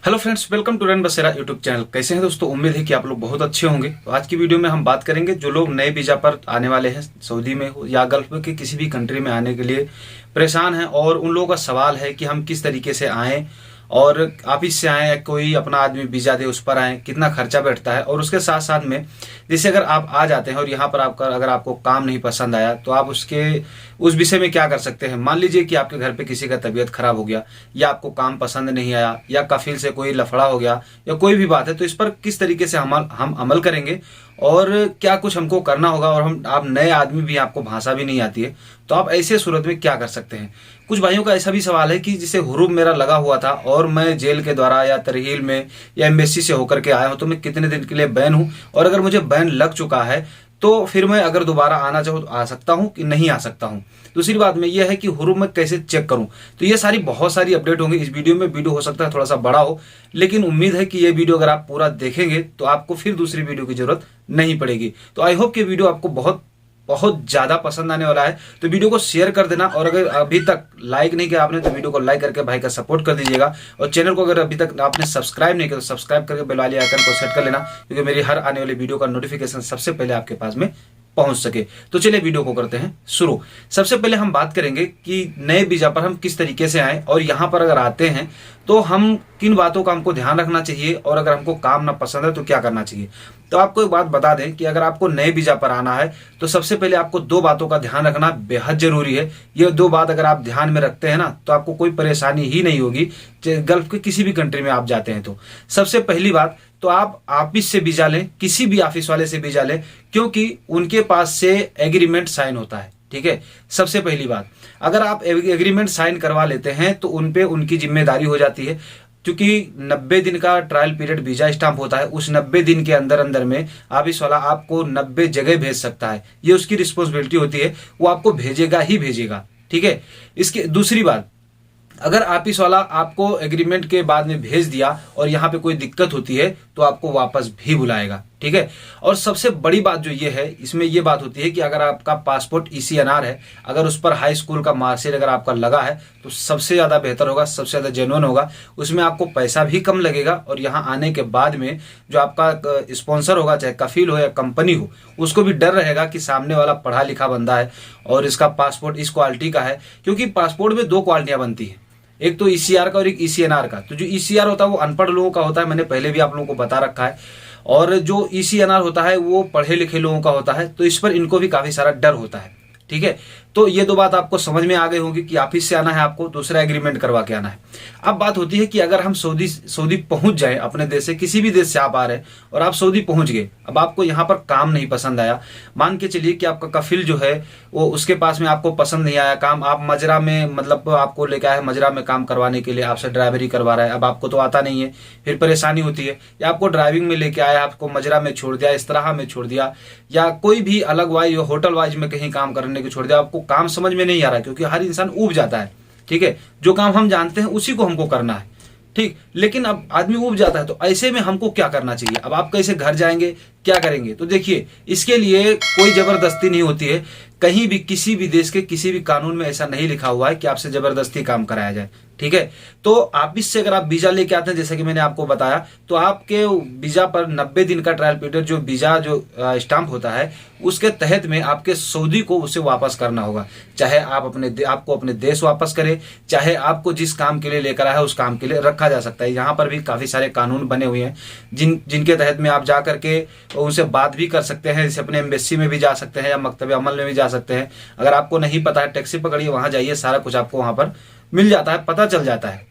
Hello friends, welcome to रन बसेरा YouTube channel. कैसे हैं दोस्तों? उम्मीद है कि आप लोग बहुत अच्छे होंगे। तो आज की वीडियो में हम बात करेंगे जो लोग नए वीजा पर आने वाले हैं, सऊदी में हो या गल्फ के किसी भी कंट्री में आने के लिए परेशान हैं, और उन लोगों का सवाल है कि हम किस तरीके से आएँ, और ऑफिस से आए या कोई अपना आदमी वीजा दे उस पर आए, कितना खर्चा बैठता है। और उसके साथ साथ में जैसे अगर आप आ जाते हैं और यहाँ पर आपका अगर आपको काम नहीं पसंद आया तो आप उस विषय में क्या कर सकते हैं। मान लीजिए कि आपके घर पे किसी का तबीयत खराब हो गया, या आपको काम पसंद नहीं आया, या कफिल से कोई लफड़ा हो गया, या कोई भी बात है, तो इस पर किस तरीके से हम अमल करेंगे और क्या कुछ हमको करना होगा। और आप नए आदमी भी, आपको भाषा भी नहीं आती है, तो आप ऐसे सूरत में क्या कर सकते हैं। कुछ भाइयों का ऐसा भी सवाल है कि जिसे हुरूब मेरा लगा हुआ था और मैं जेल के द्वारा या तरहील में या एम्बेसी से होकर के आया हूं, तो मैं कितने दिन के लिए बैन हूं, और अगर मुझे बैन लग चुका है तो फिर मैं अगर दोबारा आना चाहूँ तो आ सकता हूँ कि नहीं आ सकता हूँ। दूसरी बात में यह है कि हुरूब में कैसे चेक करूं। तो ये बहुत सारी अपडेट होंगी इस वीडियो में। वीडियो हो सकता है थोड़ा सा बड़ा हो, लेकिन उम्मीद है कि ये वीडियो अगर आप पूरा देखेंगे तो आपको फिर दूसरी वीडियो की जरूरत नहीं पड़ेगी। तो आई होप कि वीडियो आपको बहुत बहुत ज्यादा पसंद आने वाला है। तो वीडियो को शेयर कर देना, और अगर अभी तक लाइक नहीं किया आपने तो वीडियो को लाइक करके भाई का सपोर्ट कर दीजिएगा। और चैनल को अगर अभी तक आपने सब्सक्राइब नहीं किया तो सब्सक्राइब करके बेल वाले आइकन को सेट कर लेना, क्योंकि मेरी हर आने वाली वीडियो का नोटिफिकेशन सबसे पहले आपके पास में पहुंच सके। तो चलिए वीडियो को करते हैं शुरू। सबसे पहले हम बात करेंगे कि नए वीजा पर हम किस तरीके से आए, और यहाँ पर अगर आते हैं तो हम किन बातों का हमको ध्यान रखना चाहिए, और अगर हमको काम ना पसंद है तो क्या करना चाहिए। तो आपको एक बात बता दें कि अगर आपको नए वीजा पर आना है तो सबसे पहले आपको दो बातों का ध्यान रखना बेहद जरूरी है। ये दो बात अगर आप ध्यान में रखते हैं ना तो आपको कोई परेशानी ही नहीं होगी। गल्फ के किसी भी कंट्री में आप जाते हैं तो सबसे पहली बात तो आप ऑफिस से वीजा लें, किसी भी ऑफिस वाले से वीजा लें, क्योंकि उनके पास से एग्रीमेंट साइन होता है। ठीक है, सबसे पहली बात, अगर आप एग्रीमेंट साइन करवा लेते हैं तो उन पे उनकी जिम्मेदारी हो जाती है, क्योंकि 90 दिन का ट्रायल पीरियड वीजा स्टाम्प होता है। उस 90 दिन के अंदर अंदर में ऑफिस वाला आपको 90 जगह भेज सकता है, ये उसकी रिस्पॉन्सिबिलिटी होती है, वो आपको भेजेगा ही भेजेगा। ठीक है, इसके दूसरी बात, अगर ऑफिस वाला आपको एग्रीमेंट के बाद में भेज दिया और यहाँ पे कोई दिक्कत होती है तो आपको वापस भी बुलाएगा। ठीक है, और सबसे बड़ी बात जो ये है इसमें ये बात होती है कि अगर आपका पासपोर्ट ECNR है, अगर उस पर हाई स्कूल का मार्कशीट अगर आपका लगा है तो सबसे ज्यादा बेहतर होगा, सबसे ज्यादा जेन्युइन होगा। उसमें आपको पैसा भी कम लगेगा, और यहाँ आने के बाद में जो आपका स्पॉन्सर होगा, चाहे कफील हो या कंपनी हो, उसको भी डर रहेगा कि सामने वाला पढ़ा लिखा बंदा है और इसका पासपोर्ट इस क्वालिटी का है। क्योंकि पासपोर्ट में दो क्वालिटियां बनती है, एक तो ECR का और एक ECNR का। तो जो ECR होता है वो अनपढ़ लोगों का होता है, मैंने पहले भी आप लोगों को बता रखा है, और जो ECNR होता है वो पढ़े लिखे लोगों का होता है। तो इस पर इनको भी काफी सारा डर होता है। ठीक है, तो ये दो बात आपको समझ में आ गई होगी कि ऑफिस से आना है आपको, दूसरा एग्रीमेंट करवा के आना है। अब बात होती है कि अगर हम सऊदी पहुंच जाए, अपने देश से किसी भी देश से आप आ रहे हैं और आप सऊदी पहुंच गए, अब आपको यहाँ पर काम नहीं पसंद आया, मान के चलिए कि आपका कफिल जो है वो उसके पास में आपको पसंद नहीं आया काम, आप मजरा में मतलब आपको लेके आए मजरा में काम करवाने के लिए, आपसे ड्राइवरी करवा रहा है, अब आपको तो आता नहीं है, फिर परेशानी होती है। या आपको ड्राइविंग में लेके आया, आपको मजरा में छोड़ दिया, इस तरह में छोड़ दिया, या कोई भी अलग वाइज होटल वाइज में कहीं काम करने को छोड़ दिया, आपको काम समझ में नहीं आ रहा है, क्योंकि हर इंसान ऊब जाता है। ठीक है, जो काम हम जानते हैं उसी को हमको करना है। ठीक, लेकिन अब आदमी ऊब जाता है, तो ऐसे में हमको क्या करना चाहिए। अब आप कैसे घर जाएंगे, क्या करेंगे, तो देखिए इसके लिए कोई जबरदस्ती नहीं होती है। कहीं भी किसी भी देश के किसी भी कानून में ऐसा नहीं लिखा हुआ है कि आपसे जबरदस्ती काम कराया जाए। ठीक है, तो ऑफिस से अगर आप वीजा लेके आते हैं, जैसे कि मैंने आपको बताया, तो आपके वीजा पर 90 दिन का ट्रायल पीरियड जो वीजा जो स्टाम्प होता है उसके तहत में आपके सऊदी को उसे वापस करना होगा। चाहे आप आपको अपने देश वापस करें, चाहे आपको जिस काम के लिए लेकर आया है उस काम के लिए रखा जा सकता है। यहाँ पर भी काफी सारे कानून बने हुए हैं जिनके तहत में आप जा करके उनसे बात भी कर सकते हैं। जैसे अपने एम्बेसी में भी जा सकते हैं या मकतब अमल में भी जा सकते हैं। अगर आपको नहीं पता है, टैक्सी पकड़िए, वहां जाइए, सारा कुछ आपको वहां पर मिल जाता है, पता चल जाता है।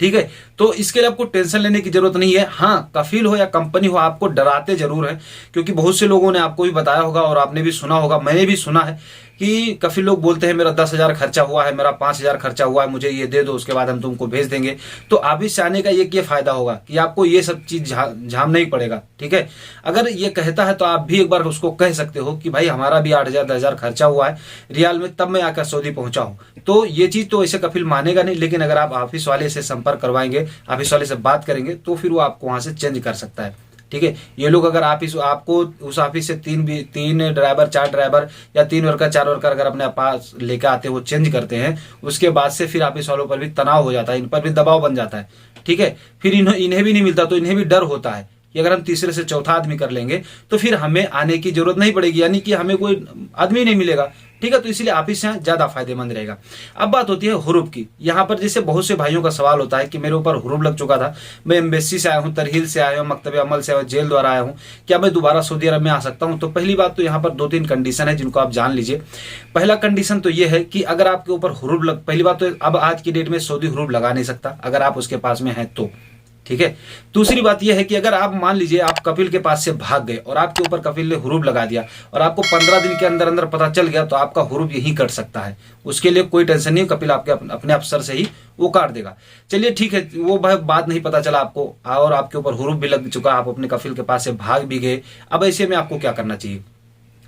ठीक है, तो इसके लिए आपको टेंशन लेने की जरूरत नहीं है। हाँ, कफील हो या कंपनी हो, आपको डराते जरूर है, क्योंकि बहुत से लोगों ने आपको भी बताया होगा और आपने भी सुना होगा, मैंने भी सुना है कि कफील लोग बोलते हैं मेरा 10,000 खर्चा हुआ है, मेरा 5,000 खर्चा हुआ है, मुझे ये दे दो, उसके बाद हम तुमको भेज देंगे। तो ऑफिस से आने का ये फायदा होगा कि आपको ये सब चीज झाम नहीं पड़ेगा। ठीक है, अगर ये कहता है तो आप भी एक बार उसको कह सकते हो कि भाई हमारा भी 8,000 10,000 खर्चा हुआ है रियाल में, तब मैं आकर सऊदी पहुंचा हूं। तो ये चीज तो ऐसे कफिल मानेगा नहीं, लेकिन अगर आप ऑफिस वाले से संपर्क करवाएंगे, ऑफिस वाले से बात करेंगे, तो फिर वो आपको वहां से चेंज कर सकता है। ठीक है। ये लोग अगर आपको उस ऑफिस से तीन ड्राइवर, 4 ड्राइवर या 3 वर्कर, 4 वर्कर अगर अपने पास लेकर आते हैं, वो चेंज करते हैं, उसके बाद से फिर ऑफिस वालों पर भी तनाव हो जाता है, इन पर भी दबाव बन जाता है, ठीक है। फिर इन्हें भी नहीं मिलता तो इन्हें भी डर होता है कि अगर हम तीसरे से चौथा आदमी कर लेंगे तो फिर हमें आने की जरूरत नहीं पड़ेगी, यानी कि हमें कोई आदमी नहीं मिलेगा, ठीक है। तो इसलिए ऑफिस यहाँ ज्यादा फायदेमंद रहेगा। अब बात होती है हुरूब की। यहाँ पर जैसे बहुत से भाइयों का सवाल होता है कि मेरे ऊपर हुरूब लग चुका था, मैं एम्बेसी से आया हूँ, तरहील से आया हूँ, मकतब अमल से आया हूँ, जेल द्वारा आया हूँ, क्या मैं दोबारा सऊदी अरब में आ सकता हूँ? तो पहली बात तो यहाँ पर 2-3 कंडीशन है जिनको आप जान लीजिए। पहला कंडीशन तो ये है कि अगर आपके ऊपर हुरूब पहली बात तो अब आज की डेट में सऊदी हुरूब लगा नहीं सकता अगर आप उसके पास में हैं तो, ठीक है। दूसरी बात यह है कि अगर आप मान लीजिए आप कपिल के पास से भाग गए और आपके ऊपर कपिल ने हुरूब लगा दिया और आपको 15 दिन के अंदर अंदर पता चल गया, तो आपका हुरूब यही कट सकता है। उसके लिए कोई टेंशन नहीं, कपिल आपके अपने अफसर से ही वो काट देगा। चलिए ठीक है, वो बात नहीं पता चला आपको और आपके ऊपर हुरूब भी लग चुका, आप अपने कपिल के पास से भाग भी गए। अब ऐसे में आपको क्या करना चाहिए?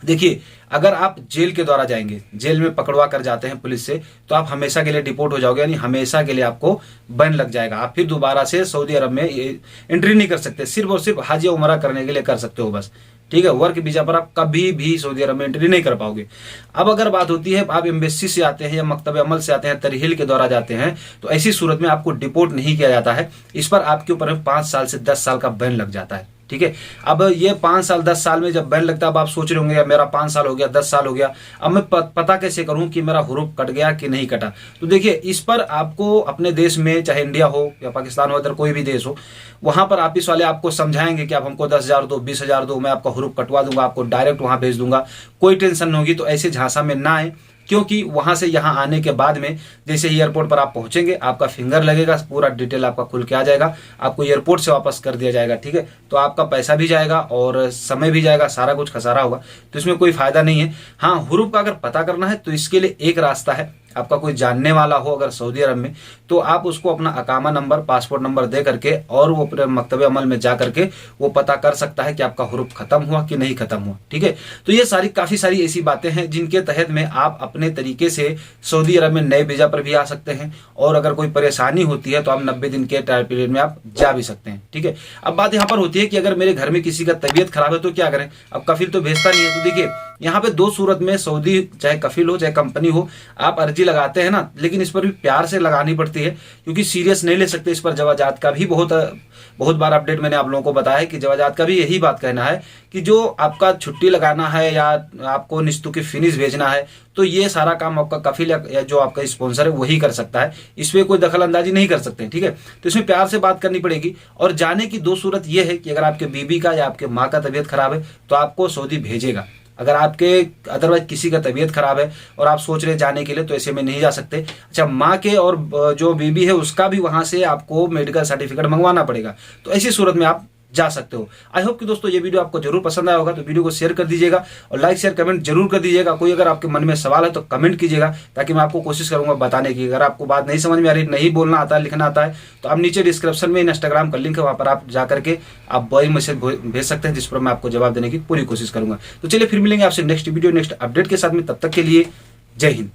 देखिए, अगर आप जेल के द्वारा जाएंगे, जेल में पकड़वा कर जाते हैं पुलिस से, तो आप हमेशा के लिए डिपोर्ट हो जाओगे, यानी हमेशा के लिए आपको बैन लग जाएगा। आप फिर दोबारा से सऊदी अरब में एंट्री नहीं कर सकते, सिर्फ और सिर्फ हज या उमरा करने के लिए कर सकते हो बस, ठीक है। वर्क वीजा पर आप कभी भी सऊदी अरब में एंट्री नहीं कर पाओगे। अब अगर बात होती है आप एम्बेसी से आते हैं या मकतब अमल से आते हैं, तरहील के द्वारा जाते हैं, तो ऐसी सूरत में आपको डिपोर्ट नहीं किया जाता है। इस पर आपके ऊपर 5 साल से 10 साल का बैन लग जाता है, ठीक है। अब ये 5 साल 10 साल में जब बैन लगता है, अब आप सोच रहे होंगे यार मेरा 5 साल हो गया, 10 साल हो गया, अब मैं पता कैसे करूं कि मेरा हुरूब कट गया कि नहीं कटा? तो देखिए, इस पर आपको अपने देश में, चाहे इंडिया हो या पाकिस्तान हो, अदर कोई भी देश हो, वहां पर ऑफिस वाले आपको समझाएंगे कि आप हमको 10,000 दो, 20,000 दो, मैं आपका हुरूब कटवा दूंगा, आपको डायरेक्ट वहां भेज दूंगा, कोई टेंशन नहीं होगी। तो ऐसे झांसा में ना आए, क्योंकि वहां से यहां आने के बाद में जैसे ही एयरपोर्ट पर आप पहुंचेंगे, आपका फिंगर लगेगा, पूरा डिटेल आपका खुल के आ जाएगा, आपको एयरपोर्ट से वापस कर दिया जाएगा, ठीक है। तो आपका पैसा भी जाएगा और समय भी जाएगा, सारा कुछ खसारा होगा, तो इसमें कोई फायदा नहीं है। हाँ, हुरूब का अगर पता करना है तो इसके लिए एक रास्ता है, आपका कोई जानने वाला हो अगर सऊदी अरब में, तो आप उसको अपना अकामा नंबर, पासपोर्ट नंबर दे करके और वो अपने मकतब अमल में जा करके वो पता कर सकता है कि आपका हुरूब खत्म हुआ कि नहीं खत्म हुआ, ठीक है। तो ये काफी सारी ऐसी बातें हैं जिनके तहत में आप अपने तरीके से सऊदी अरब में नए वीजा पर भी आ सकते हैं, और अगर कोई परेशानी होती है तो आप 90 दिन के ट्रायल पीरियड में आप जा भी सकते हैं, ठीक है। अब बात यहाँ पर होती है कि अगर मेरे घर में किसी का तबीयत खराब है तो क्या करें? अब कफिल तो भेजता नहीं है। तो देखिए, यहाँ पे 2 सूरत में सऊदी, चाहे कफिल हो चाहे कंपनी हो, आप अर्जी लगाते हैं ना, लेकिन इस पर भी प्यार से लगानी पड़ती है, क्योंकि सीरियस नहीं ले सकते। इस पर जवाजात का भी बहुत बार अपडेट मैंने आप लोगों को बताया है कि जवाजात का भी यही बात कहना है कि जो आपका छुट्टी लगाना है या आपको निस्तु की फिनिश भेजना है, तो ये सारा काम आपका कफिल या जो आपका स्पॉन्सर है वही कर सकता है, इसमें कोई दखल अंदाजी नहीं कर सकते, ठीक है। तो इसमें प्यार से बात करनी पड़ेगी। और जाने की 2 सूरत यह है कि अगर आपके बीबी का या आपके माँ का तबीयत खराब है तो आपको सऊदी भेजेगा। अगर आपके अदरवाइज किसी का तबीयत खराब है और आप सोच रहे जाने के लिए, तो ऐसे में नहीं जा सकते। अच्छा, माँ के और जो बीबी है उसका भी वहां से आपको मेडिकल सर्टिफिकेट मंगवाना पड़ेगा, तो ऐसी सूरत में आप जा सकते हो। आई होप कि दोस्तों ये वीडियो आपको जरूर पसंद आया होगा, तो वीडियो को शेयर कर दीजिएगा और लाइक शेयर कमेंट जरूर कर दीजिएगा। कोई अगर आपके मन में सवाल है तो कमेंट कीजिएगा, ताकि मैं आपको कोशिश करूंगा बताने की। अगर आपको बात नहीं समझ में आ रही, नहीं बोलना आता है, लिखना आता है, तो आप नीचे डिस्क्रिप्शन में इंस्टाग्राम का लिंक है, वहां पर आप जाकर के आप वॉइस मैसेज भेज सकते हैं, जिस पर मैं आपको जवाब देने की पूरी कोशिश करूंगा। तो चलिए फिर मिलेंगे आपसे नेक्स्ट वीडियो नेक्स्ट अपडेट के साथ में, तब तक के लिए जय हिंद।